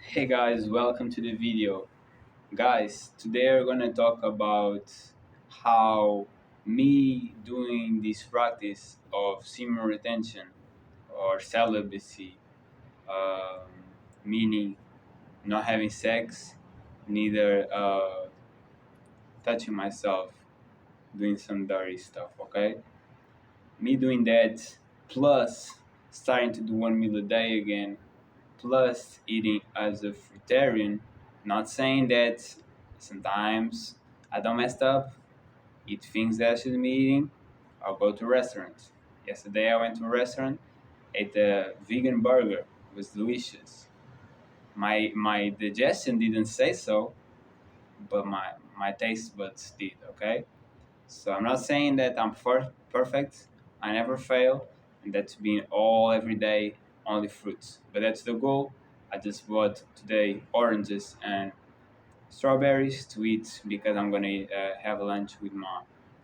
Hey guys, welcome to the video. Guys, today we're gonna talk about how me doing this practice of semen retention or celibacy, um, meaning not having sex, neither touching myself, doing some dirty stuff, okay? Me doing that plus starting to do 1 meal a day again plus eating as a fruitarian. Not saying that sometimes I don't mess up, eat things that I shouldn't be eating. I'll go to restaurants. Yesterday I went to a restaurant, ate a vegan burger. It was delicious. My digestion didn't say so, but my taste buds did. Okay, so I'm not saying that I'm perfect. I never fail, and that's been all every day only fruits. But that's the goal. I just bought today oranges and strawberries to eat because I'm gonna have lunch with my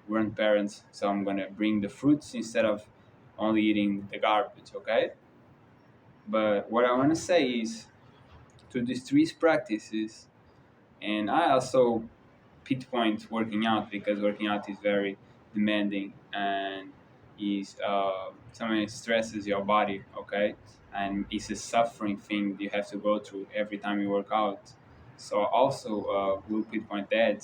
grandparents. So I'm gonna bring the fruits instead of only eating the garbage. Okay. But what I want to say is to these three practices, and I also pinpoint working out because working out is very demanding and is something that stresses your body, okay? And it's a suffering thing you have to go through every time you work out. So also will pinpoint that,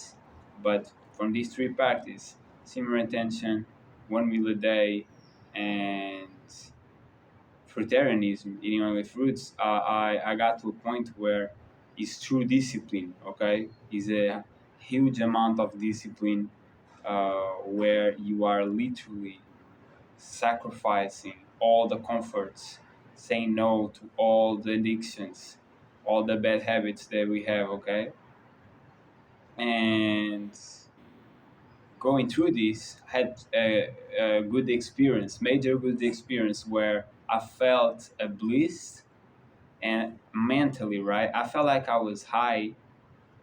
but from these three practices, semen retention, 1 meal a day, and fruitarianism, eating only fruits, I got to a point where it's true discipline, okay? It's a huge amount of discipline where you are literally sacrificing all the comforts, saying no to all the addictions, all the bad habits that we have, okay? And going through this, had a good experience, major good experience where I felt a bliss and mentally, right? I felt like I was high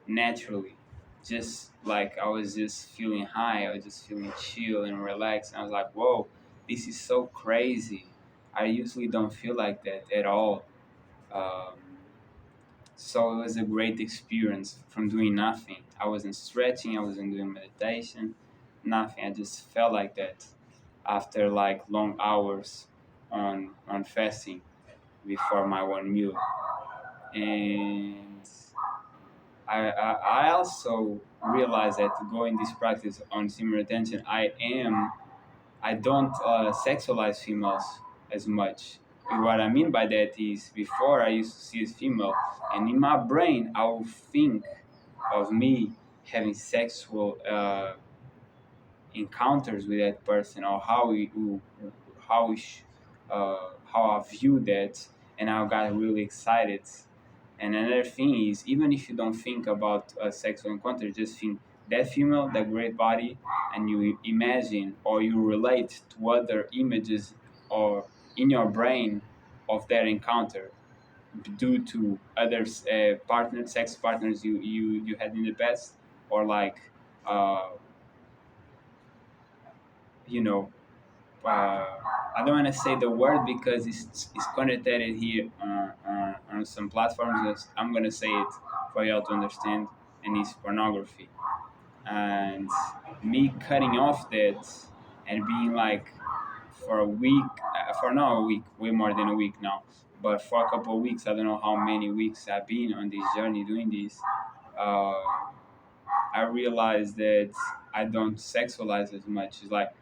naturally, just like I was just feeling high. I was just feeling chill and relaxed. And I was like, whoa, this is so crazy. I usually don't feel like that at all. Um, so it was a great experience from doing nothing. I wasn't stretching, I wasn't doing meditation, nothing. I just felt like that after like long hours on fasting before my 1 meal. And I also realized that going this practice on semen retention, I don't sexualize females as much. And what I mean by that is before I used to see a female, and in my brain I will think of me having sexual encounters with that person or how we how I view that, and I got really excited. And another thing is, even if you don't think about a sexual encounter, just think that female, that great body, and you imagine or you relate to other images or in your brain of that encounter due to other sex partners you had in the past, or like, uh, you know, I don't want to say the word because it's connotated here on some platforms. I'm gonna say it for y'all to understand, and it's pornography. And me cutting off that and being like for a week, for not a week, way more than a week now, but for a couple of weeks, I don't know how many weeks I've been on this journey doing this. Uh, I realized that I don't sexualize as much. It's like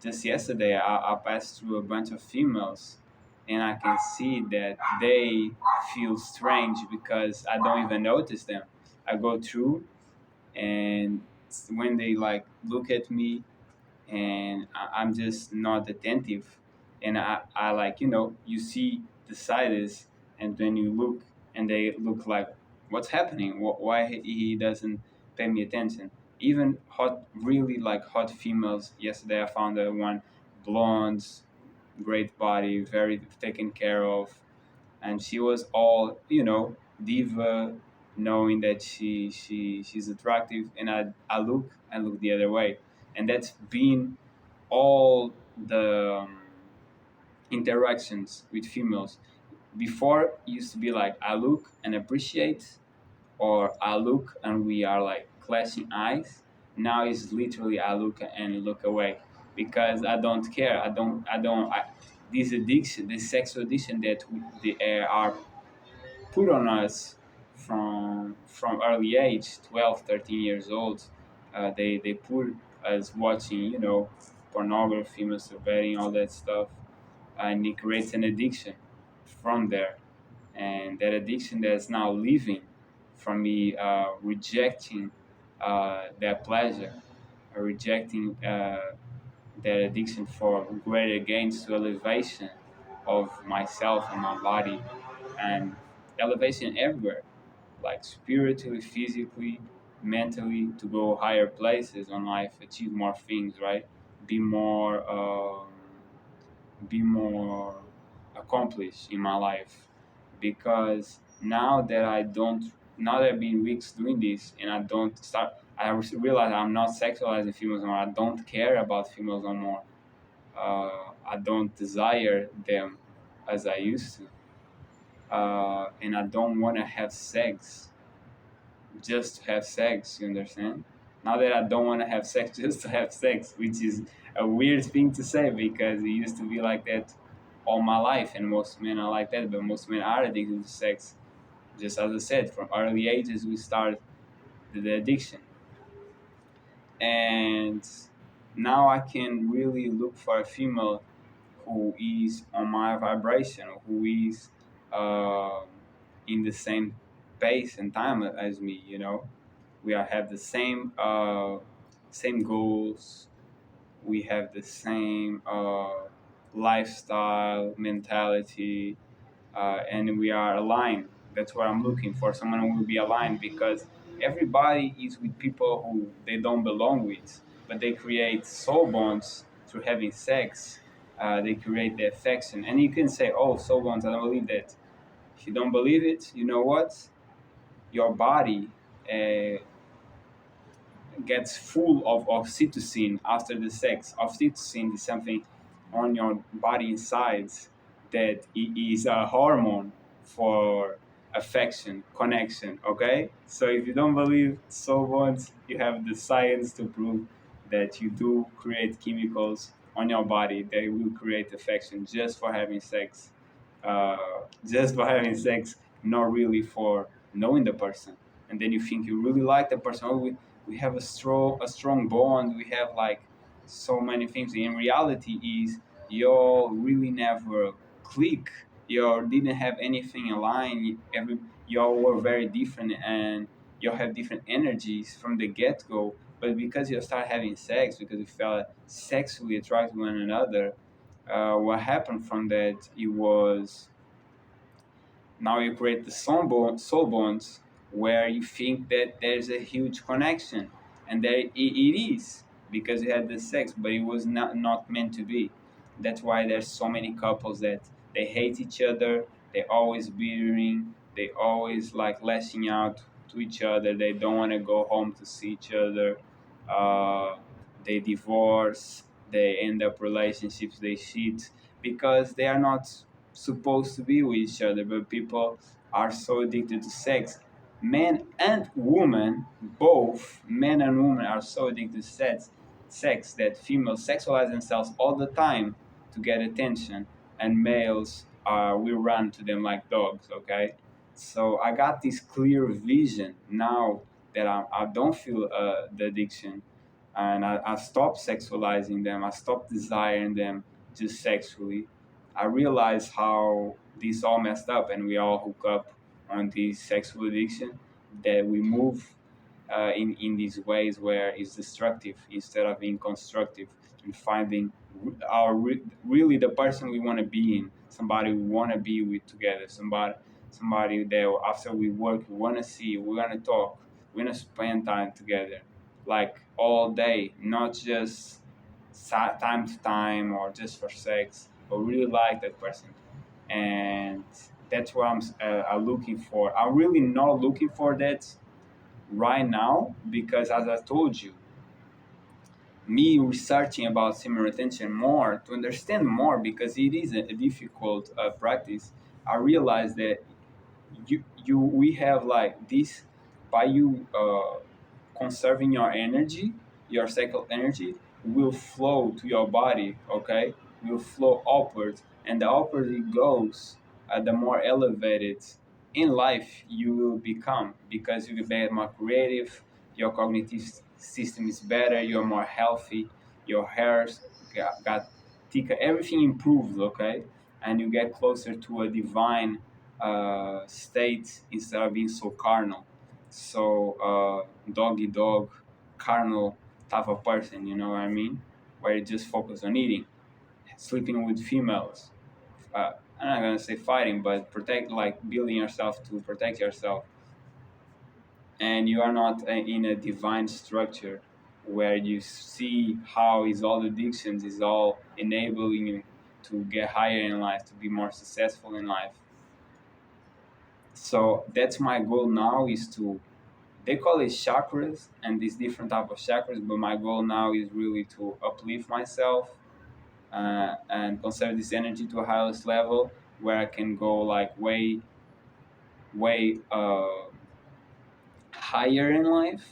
just yesterday I passed through a bunch of females and I can see that they feel strange because I don't even notice them. I go through and when they like look at me and I'm just not attentive and I like, you see the sides and then you look and they look like what's happening, why he doesn't pay me attention. Even hot, really like hot females, yesterday I found one blonde, great body, very taken care of, and she was all, diva, knowing that she's attractive, and I look the other way, and that's been all the interactions with females. Before it used to be like I look and appreciate, or I look and we are like clashing eyes. Now it's literally I look and look away because I don't care. This addiction, this sexual addiction that are put on us from early age, 12, 13 years old. They put us watching, pornography, masturbating, all that stuff, and it creates an addiction from there. And that addiction that's now living from me rejecting that pleasure, rejecting that addiction for greater gains to elevation of myself and my body, and elevation everywhere, like spiritually, physically, mentally, to go higher places on life, achieve more things, right? Be more, be more accomplished in my life. Because now that I've been weeks doing this, and I realize I'm not sexualizing females anymore. I don't care about females no more. I don't desire them as I used to, and I don't want to have sex just to have sex. You understand? Now that I don't want to have sex just to have sex, which is a weird thing to say because it used to be like that all my life, and most men are like that. But most men are addicted to sex. Just as I said, from early ages we start the addiction, and now I can really look for a female who is on my vibration, who is um in the same pace and time as me. We have the same goals. We have the same lifestyle, mentality, and we are aligned. That's what I'm looking for. Someone who will be aligned, because everybody is with people who they don't belong with, but they create soul bonds through having sex. They create the affection, and you can say, "Oh, soul bonds." I don't believe that. If you don't believe it, you know what? Your body uh, gets full of oxytocin after the sex. Oxytocin is something on your body inside that is a hormone for affection, connection. Okay, so if you don't believe so bonds, you have the science to prove that you do create chemicals on your body that will create affection just for having sex. uh, just for having sex, not really for knowing the person. And then you think you really like the person. Oh, we have a strong bond. We have like so many things. In reality, is you really never click. You didn't have anything aligned. Y'all were very different, and you have different energies from the get go. But because you start having sex, because you felt sexually attracted to one another, what happened from that, it was now you create the soul bonds where you think that there's a huge connection, and there it is because you had the sex, but it was not meant to be. That's why there's so many couples that they hate each other, they always bickering, they always like lashing out to each other, they don't want to go home to see each other. uh, they divorce, they end up relationships, they cheat because they are not supposed to be with each other, but people are so addicted to sex. Men and women, both men and women, are so addicted to sex that females sexualize themselves all the time to get attention, and males will run to them like dogs. Okay, so I got this clear vision now that I don't feel the addiction, and I stopped sexualizing them. I stopped desiring them just sexually. I realized how this all messed up, and we all hook up on this sexual addiction, that we move in these ways where it's destructive instead of being constructive, and finding really the person we want to be in, somebody we want to be with together, somebody that after we work we want to see, we're gonna talk, we're gonna spend time together, like all day, not just time to time or just for sex, but really like that person. And that's what I'm looking for. I'm really not looking for that right now because, as I told you, me researching about semen retention more to understand more, because it is a difficult practice. I realized that we have like this by you conserving your energy, your cycle energy will flow to your body, okay? Will flow upwards, and the upward it goes, the more elevated in life you will become because you get more creative, your cognitive system is better, you're more healthy, your hairs got thicker, everything improves, okay? And you get closer to a divine state instead of being so carnal. So dog eat dog, carnal type of person, you know what I mean? Where you just focus on eating, sleeping with females. I'm not gonna say fighting, but protect, like building yourself to protect yourself, and you are not in a divine structure where you see how is all addictions is all enabling you to get higher in life, to be more successful in life. So that's my goal now is to, they call it chakras and these different type of chakras, but my goal now is really to uplift myself and conserve this energy to a highest level where I can go like way higher in life.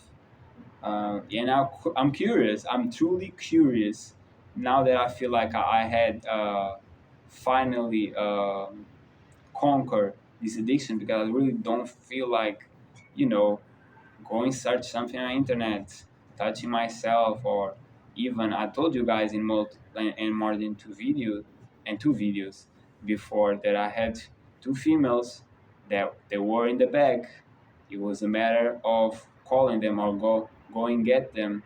And now I'm curious, I'm truly curious now that I feel like I had finally conquer this addiction, because I really don't feel like, you know, going search something on internet, touching myself, or even I told you guys in more than two videos before that I had two females that they were in the bag. It was a matter of calling them or going get them,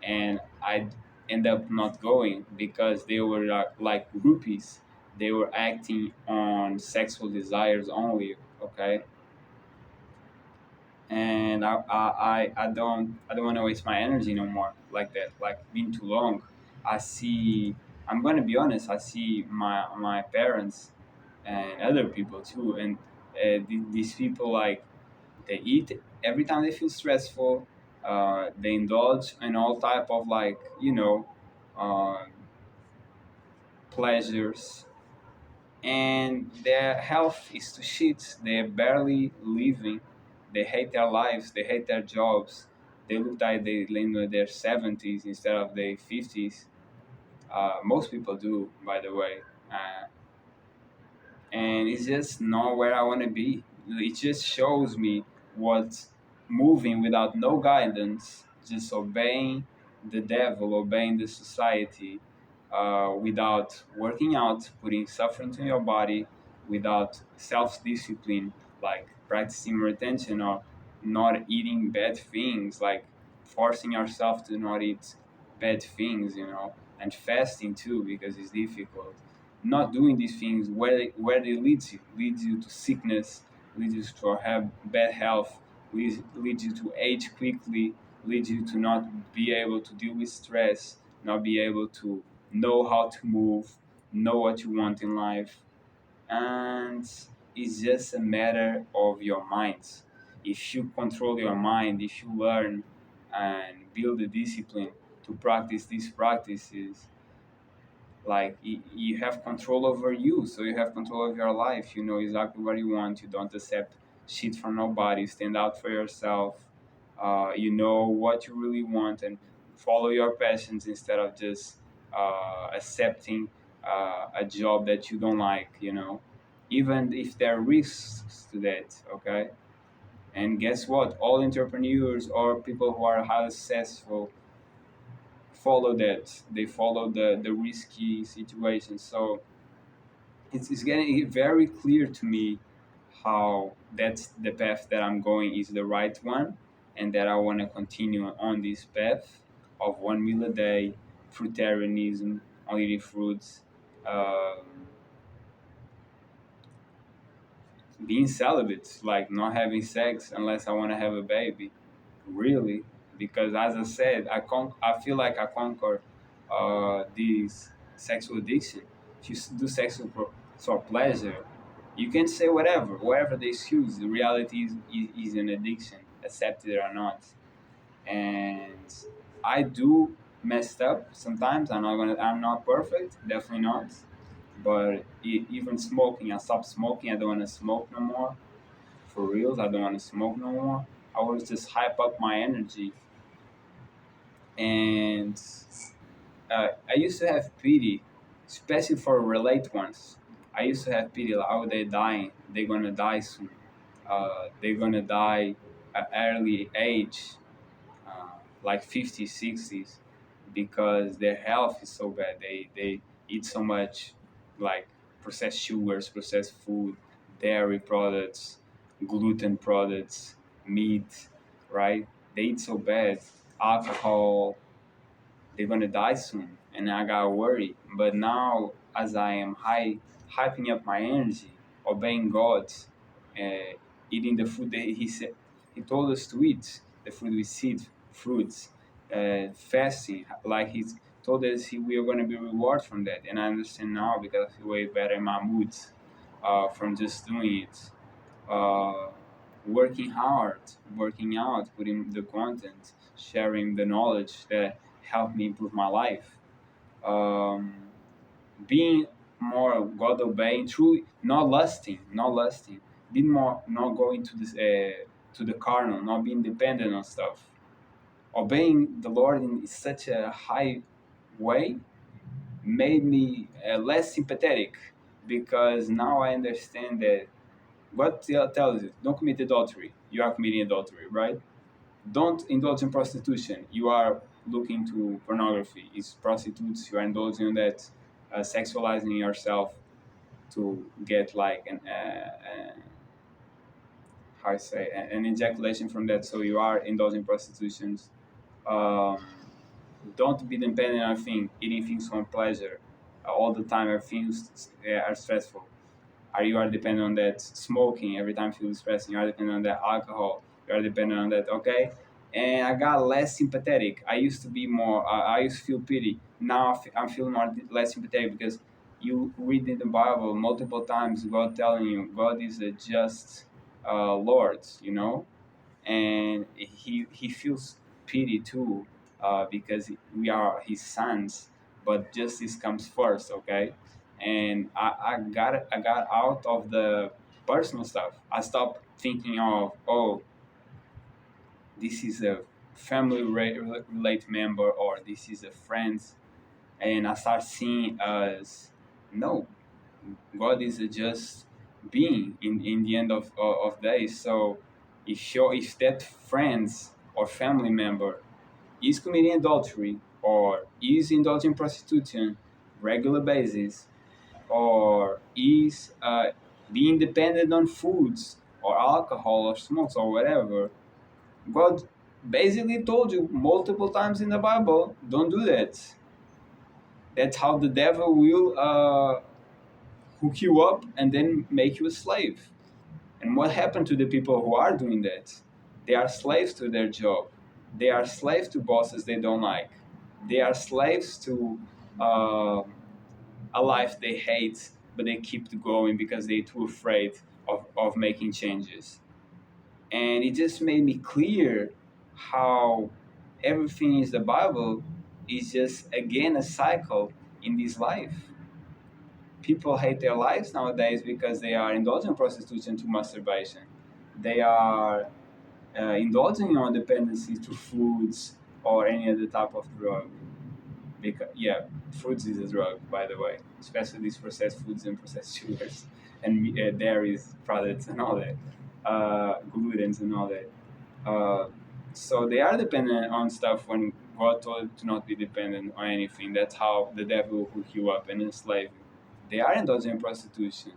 and I end up not going because they were like groupies. They were acting on sexual desires only. Okay, and I don't want to waste my energy no more like that, like being too long. I see, I'm going to be honest, I see my parents and other people too, and these people, like they eat every time they feel stressful, they indulge in all type of, like, uh, pleasures, and their health is to shit. They're barely living. They hate their lives. They hate their jobs. They look like they in their 70s instead of their 50s. Most people do, by the way. Uh, and it's just not where I want to be. It just shows me what moving without no guidance, just obeying the devil, obeying the society, without working out, putting suffering to your body, without self-discipline, like practicing retention or not eating bad things, like forcing yourself to not eat bad things, and fasting too because it's difficult. Not doing these things, where they leads you to sickness, leads you to have bad health, leads you to age quickly, leads you to not be able to deal with stress, not be able to know how to move, know what you want in life. And it's just a matter of your mind. If you control your mind, if you learn and build the discipline to practice these practices, like you have control over you, so you have control of your life, you know exactly what you want, you don't accept shit from nobody, stand out for yourself, you know what you really want, and follow your passions instead of just accepting a job that you don't like, even if there are risks to that, okay? And guess what, all entrepreneurs or people who are highly successful follow that. They follow the risky situation. So it's getting very clear to me how that's the path that I'm going is the right one, and that I want to continue on this path of 1 meal a day, fruitarianism, only eating fruits, um, being celibate, like not having sex unless I want to have a baby, really, because as I said, I feel like I conquer this sexual addiction. If you do sexual for pleasure, you can say whatever the excuse. The reality is an addiction, accept it or not. And I do messed up sometimes. I'm not perfect, definitely not, But even smoking, I stopped smoking. I don't want to smoke no more. For reals, I don't want to smoke no more. I was just hype up my energy, and I used to have pity, especially for relate ones. I used to have pity, like, oh, they're dying. They're gonna die soon. They're gonna die at early age, uh, like 50s, 60s, because their health is so bad. They eat so much, like processed sugars, processed food, dairy products, gluten products, meat, right? They eat so bad, alcohol, they're gonna die soon, and I got worried. But now, as I am hyping up my energy, obeying God, uh, eating the food that He said He told us to eat, the food we seed, fruits, fasting, like He told us we are gonna be rewarded from that. And I understand now because I feel way better in my moods from just doing it. Uh, Working hard, working out, putting the content, sharing the knowledge that helped me improve my life. Um, Being more God obeying, truly not lusting, being more not going to the carnal, not being dependent on stuff. Obeying the Lord in such a high way made me less sympathetic because now I understand that what tells you don't commit adultery, you are committing adultery, right? Don't indulge in prostitution, you are looking to pornography. It's prostitutes, you are indulging in that, sexualizing yourself to get like how I say an ejaculation from that. So you are indulging prostitutions. Um, don't be dependent on things, eating things for pleasure all the time. Everything are stressful. You are dependent on that smoking every time you feel stressed. You are dependent on that alcohol. You are dependent on that. Okay, and I got less sympathetic. I used to be more. I used to feel pity. Now I'm feeling more less sympathetic because you read in the Bible multiple times God telling you God is a just Lord. You know, and he feels pity too, because we are his sons, but justice comes first, okay? And I got out of the personal stuff. I stopped thinking of, oh, this is a family relate member, or this is a friend, and I start seeing as, no, God is a just being in the end of days. So if that friends or family member is committing adultery or is indulging prostitution regular basis, or is being dependent on foods or alcohol or smokes or whatever, God basically told you multiple times in the Bible, don't do that. That's how the devil will hook you up and then make you a slave. And what happened to the people who are doing that? They are slaves to their job. They are slaves to bosses they don't like. They are slaves to uh, a life they hate, but they keep going because they're too afraid of making changes. And it just made me clear how everything in the Bible is just, again, a cycle in this life. People hate their lives nowadays because they are indulging prostitution to masturbation. They are indulging on dependency to foods or any other type of drug. Because yeah, fruits is a drug, by the way, especially these processed foods and processed sugars and dairies products and all that, glutens and all that. Uh, so they are dependent on stuff when God told to not be dependent on anything. That's how the devil will hook you up and enslave you. They are indulging in prostitution.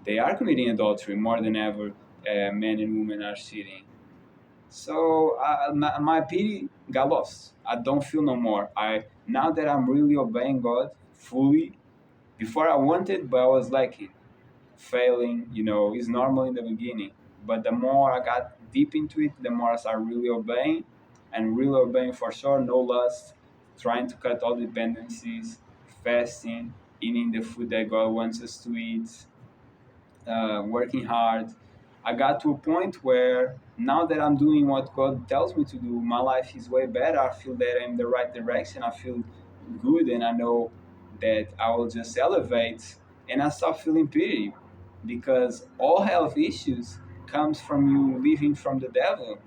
They are committing adultery more than ever. Men and women are cheating. So my pity got lost. I don't feel no more. I now that I'm really obeying God fully. Before I wanted, but I was lacking, failing. You know, it's normal in the beginning, but the more I got deep into it, the more I started really obeying, and really obeying for sure. No lust, trying to cut all dependencies, fasting, eating the food that God wants us to eat, working hard. I got to a point where now that I'm doing what God tells me to do, my life is way better. I feel that I'm in the right direction. I feel good, and I know that I will just elevate. And I stopped feeling pity, because all health issues comes from you living from the devil.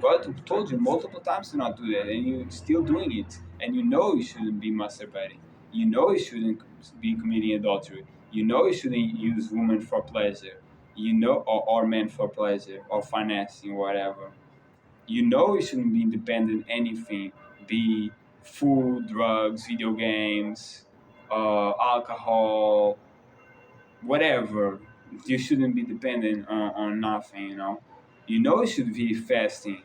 God told you multiple times to not do that, and you're still doing it. And you know you shouldn't be masturbating. You know you shouldn't be committing adultery. You know you shouldn't use women for pleasure. You know, or men for pleasure, or financing, whatever. You know you shouldn't be independent anything, be food, drugs, video games, alcohol, whatever. You shouldn't be dependent on nothing, you know. You know you should be fasting,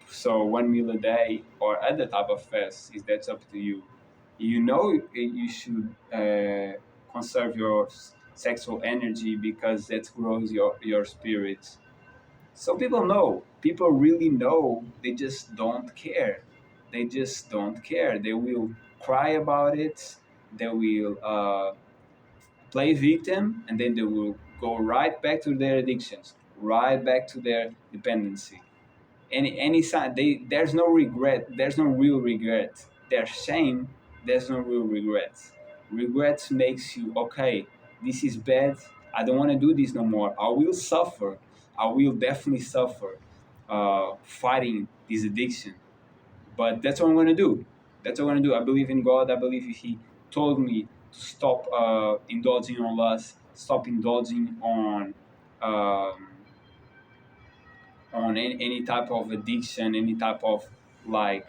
so 1 meal a day or other type of fast, is that's up to you. You know you should conserve your sexual energy, because that grows your spirit. So people know, people really know, they just don't care. They just don't care. They will cry about it. They will play victim, and then they will go right back to their addictions, right back to their dependency. Any sign, there's no regret, there's no real regret. There's shame, there's no real regrets. Regrets makes you, okay, this is bad, I don't want to do this no more. I will suffer, I will definitely suffer fighting this addiction, but that's what I'm going to do. That's what I'm going to do. I believe in God. I believe He told me to stop indulging on lust, stop indulging um, on any type of addiction, any type of like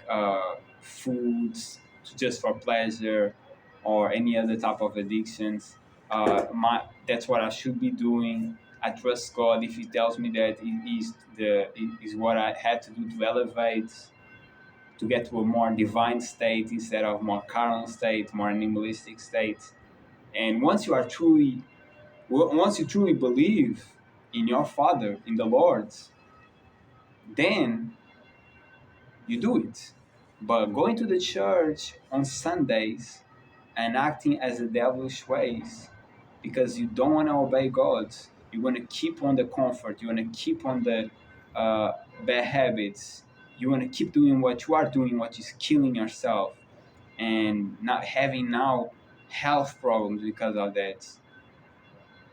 foods just for pleasure, or any other type of addictions. That's what I should be doing. I trust God if He tells me that it is what I had to do to elevate, to get to a more divine state instead of more carnal state, more animalistic state. And once you truly believe in your Father, in the Lord, then you do it. But going to the church on Sundays and acting as the devilish ways, because you don't want to obey God, you want to keep on the comfort, you want to keep on the uh, bad habits, you want to keep doing what you are doing, what is killing yourself, and not having now health problems because of that.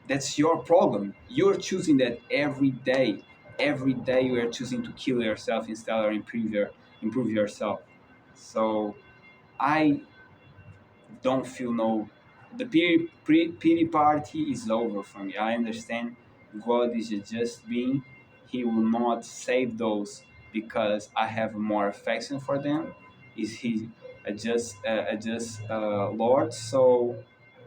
That's your problem. You're choosing that every day. Every day you are choosing to kill yourself instead of improve yourself. So I don't feel no. The pity party is over for me. I understand God is a just being. He will not save those because I have more affection for them. Is He a just Lord? So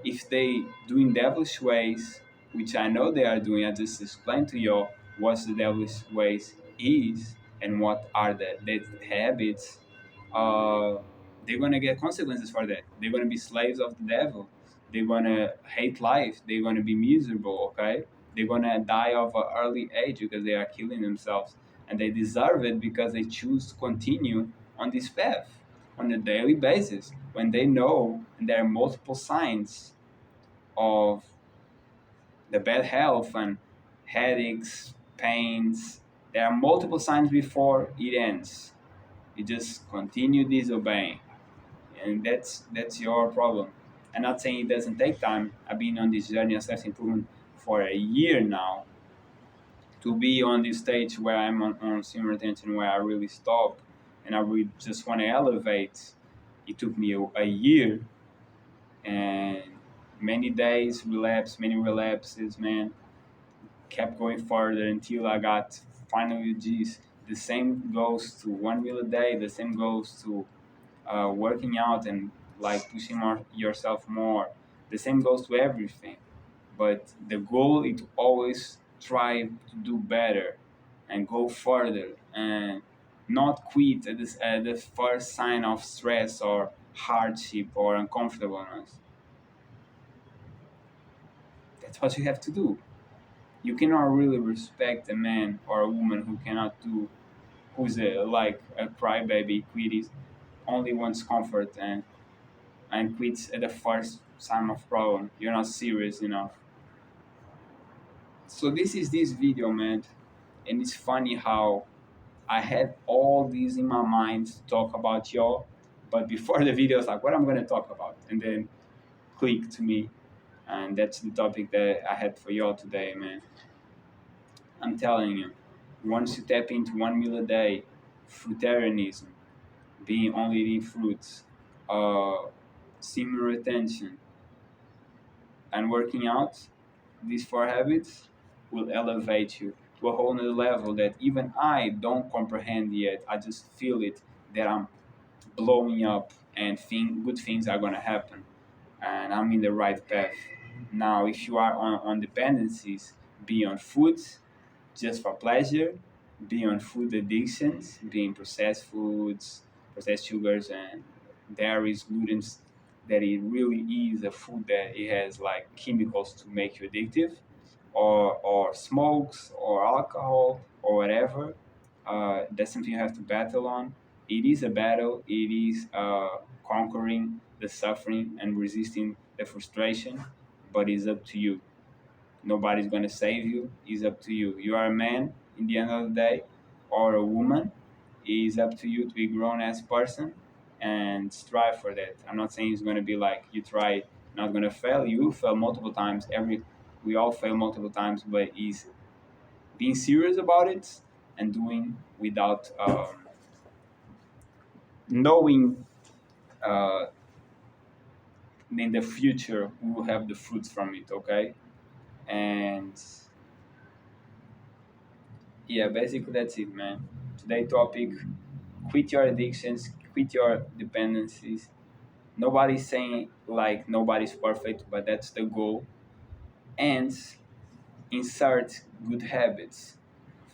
if they doing devilish ways, which I know they are doing, I just explained to you what the devilish ways is and what are the habits. Uh, they're gonna get consequences for that. They're gonna be slaves of the devil. They're gonna hate life. They're gonna be miserable. Okay, they're gonna die of an early age because they are killing themselves, and they deserve it because they choose to continue on this path on a daily basis when they know and there are multiple signs of the bad health and headaches, pains. There are multiple signs before it ends. You just continue disobeying, and that's your problem. I'm not saying it doesn't take time. I've been on this journey of self-improvement for a year now. To be on this stage where I'm on similar attention, where I really stop and I really just want to elevate, it took me a year and many days relapse, many relapses, man. Kept going further until I got finally this. The same goes to 1 meal a day. The same goes to working out and like pushing yourself more. The same goes to everything. But the goal is to always try to do better and go further and not quit at the first sign of stress or hardship or uncomfortableness. That's what you have to do. You cannot really respect a man or a woman who cannot do, who's like a crybaby, quits, only wants comfort and quits at the first sign of problem. You're not serious enough. So this is this video, man, and it's funny how I had all these in my mind to talk about y'all, but before the video, it's like, what I'm gonna talk about, and then click to me. And that's the topic that I had for y'all today, man. I'm telling you, once you tap into 1 meal a day, fruitarianism, being only eating fruits, uh, semen retention, and working out, these four habits will elevate you to a whole nother level that even I don't comprehend yet. I just feel it that I'm blowing up and good things are gonna happen and I'm in the right path. Now, if you are on dependencies, be on food just for pleasure, be on food addictions, being processed foods, processed sugars, and dairies, glutens, that it really is a food that it has like chemicals to make you addictive, or smokes, or alcohol, or whatever. That's something you have to battle on. It is a battle. It is conquering the suffering and resisting the frustration, but it's up to you. Nobody's going to save you. It's up to you. You are a man in the end of the day, or a woman. It's up to you to be grown as person and strive for that. I'm not saying it's going to be like you try, not going to fail. You will fail multiple times. We all fail multiple times, but it's being serious about it and doing without knowing uh, in the future we will have the fruits from it. Okay, and yeah, basically that's it, man. Today topic: quit your addictions, quit your dependencies. Nobody's saying like nobody's perfect, but that's the goal. And insert good habits: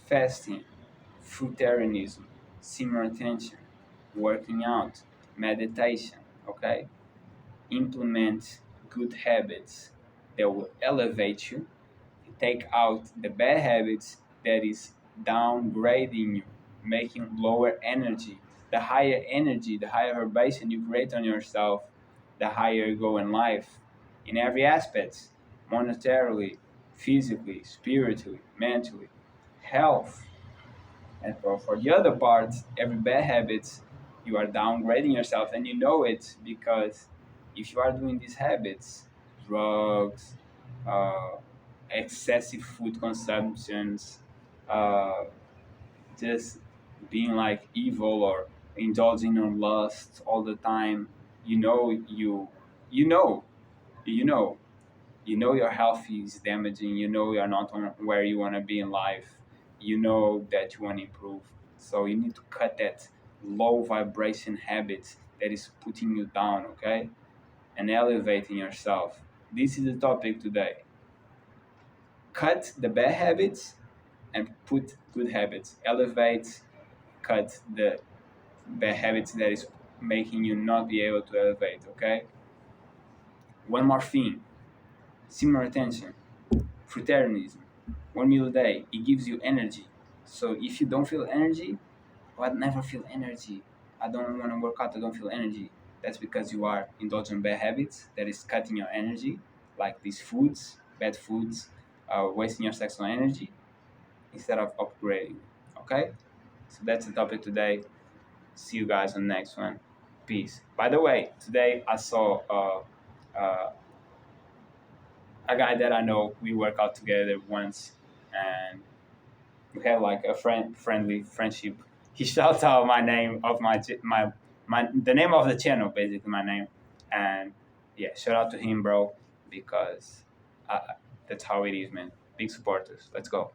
fasting, fruitarianism, simmer attention, working out, meditation. Okay, implement good habits that will elevate you, take out the bad habits that is downgrading you, making lower energy. The higher energy, the higher vibration you create on yourself, the higher you go in life in every aspect, monetarily, physically, spiritually, mentally, health. And for the other part, every bad habit, you are downgrading yourself and you know it because if you are doing these habits, drugs, uh, excessive food consumptions, uh, just being like evil or indulging in lust all the time, you know you know you know you know your health is damaging, you know you're not on where you want to be in life, you know that you want to improve, so you need to cut that low vibration habit that is putting you down, okay, and elevating yourself. This is the topic today: cut the bad habits and put good habits, elevate, cut the bad habits that is making you not be able to elevate, okay. One more thing: simmer attention, fruitarianism, 1 meal a day, it gives you energy. So if you don't feel energy, well, I never feel energy. I don't want to work out, I don't feel energy. That's because you are indulging bad habits that is cutting your energy, like these foods, bad foods, wasting your sexual energy instead of upgrading. Okay? So that's the topic today. See you guys on the next one. Peace. By the way, today I saw a guy that I know. We work out together once, and we had like a friendly friendship. He shouts out my name of my the name of the channel, basically my name, and yeah, shout out to him, bro, because that's how it is, man. Big supporters. Let's go.